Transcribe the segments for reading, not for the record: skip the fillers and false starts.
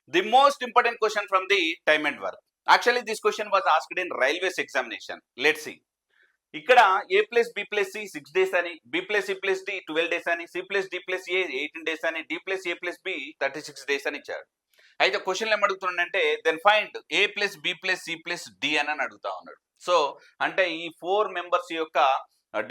The most important question from the time and work. Actually, this question was asked in railways examination. Let's see. ఇక్కడ A plus B plus C 6 days అని, B plus C plus D 12 days అని, C plus D plus A 18 days అని, D plus A plus B 36 days అని ఇచ్చాడు. అయితే question ఏమడుగుతున్నాడంటే then find A plus B plus C plus D అని అడుగుతా ఉన్నాడు. సో అంటే ఈ 4 మెంబర్స్ యొక్క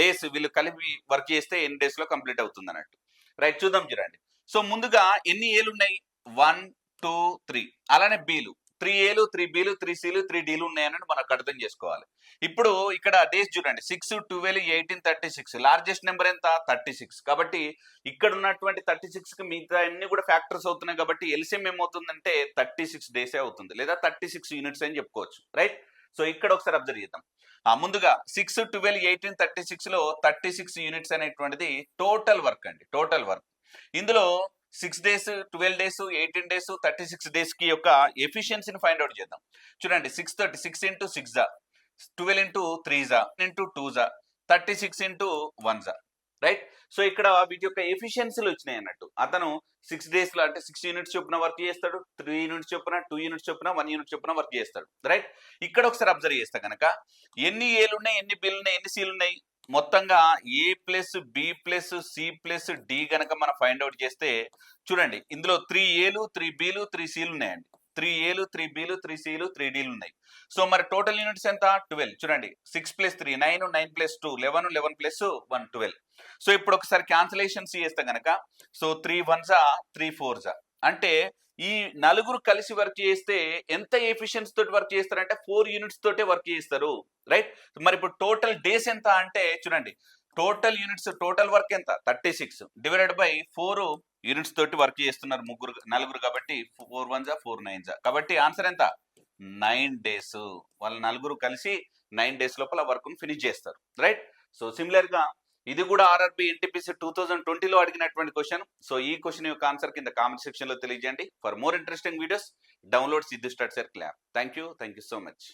డేస్ వీళ్ళు కలిపి వర్క్ చేస్తే ఎన్ని డేస్ లో కంప్లీట్ అవుతుంది అన్నట్టు. రైట్, చూద్దాం చూడండి. సో ముందుగా ఎన్ని ఏలు ఉన్నాయి? 1 2 3. అలానే బీలు 3 ఏలు 3 బీలు 3 సీలు 3 డీలు ఉన్నాయని మనకు అర్థం చేసుకోవాలి. ఇప్పుడు ఇక్కడ డేస్ చూడండి, 6 12 18 36. లార్జెస్ట్ నెంబర్ ఎంత? 36. కాబట్టి ఇక్కడ ఉన్నటువంటి 36 కి మిగతా అన్ని కూడా ఫ్యాక్టర్స్ అవుతున్నాయి కాబట్టి ఎల్సిఎం ఏమవుతుందంటే 36 డేసే అవుతుంది, లేదా 36 యూనిట్స్ అని చెప్పుకోవచ్చు. రైట్, సో ఇక్కడ ఒకసారి అబ్జర్వ్ చేద్దాం. ముందుగా 6 12 18 36 లో 36 యూనిట్స్ అనేటువంటిది టోటల్ వర్క్ అండి, టోటల్ వర్క్. ఇందులో 6 డేస్ 12 డేస్ 18 డేస్ 36 డేస్ కి యొక్క ఎఫిషియన్సీని ఫైండ్ అవుట్ చేద్దాం. చూడండి, 6 ఇంటూ 6 జా, 12 ఇంటూ 3 జా, ఇంటూ 2 జా, 36 ఇంటూ 1 జా. రైట్, సో ఇక్కడ వీటి యొక్క ఎఫిషియన్సీలు వచ్చినాయి అన్నట్టు. అతను 6 డేస్ లో అంటే 6 యూనిట్స్ చొప్పున వర్క్ చేస్తాడు, 3 యూనిట్స్ చొప్పున, 2 యూనిట్స్ చొప్పున, 1 యూనిట్ చొప్పున వర్క్ చేస్తాడు. రైట్, ఇక్కడ ఒకసారి అబ్జర్వ్ చేస్తా కనుక ఎన్ని ఏలు ఉన్నాయి, ఎన్ని బిల్లు ఉన్నాయి, ఎన్ని సీలు ఉన్నాయి? మొత్తంగా A plus B plus C plus D గనక మనం ఫైండ్ అవుట్ చేస్తే చూడండి, ఇందులో 3 ఏలు 3 బీలు 3 సీలు ఉన్నాయండి. 3 ఏలు 3 బీలు 3 సీలు 3 డీలు ఉన్నాయి. సో మరి టోటల్ యూనిట్స్ ఎంత? 12. చూడండి, 6 ప్లస్ 3 9, 9 ప్లస్ 2 11, 11 ప్లస్ 1 12. సో ఇప్పుడు ఒకసారి క్యాన్సిలేషన్స్ చేస్తే గనక సో 3 1 జా 3 4 జా, అంటే ఈ నలుగురు కలిసి వర్క్ చేస్తే ఎంత ఎఫిషియన్సీ తోటి వర్క్ చేస్తారంటే 4 యూనిట్స్ తోటే వర్క్ చేస్తారు. రైట్, మరి ఇప్పుడు టోటల్ డేస్ ఎంత అంటే చూడండి, టోటల్ యూనిట్స్ టోటల్ వర్క్ ఎంత? 36 డివైడెడ్ బై 4 యూనిట్స్ తోటి వర్క్ చేస్తున్నారు నలుగురు కాబట్టి 4 1 జా 4 9 జా, కాబట్టి ఆన్సర్ ఎంత? 9 డేస్. వాళ్ళ నలుగురు కలిసి 9 డేస్ లోపల వర్క్ ను ఫినిష్ చేస్తారు. రైట్, సో సిమిలర్ గా ఇది కూడా ఆర్ఆర్బి ఎన్టీపీసీ 2020లో అడిగినటువంటి క్వశ్చన్. సో ఈ క్వశ్చన్ యొక్క ఆన్సర్ కింద కామెంట్ సెక్షన్ లో తెలియజేయండి. For more interesting videos download Siddhu study circle app. Thank you so much.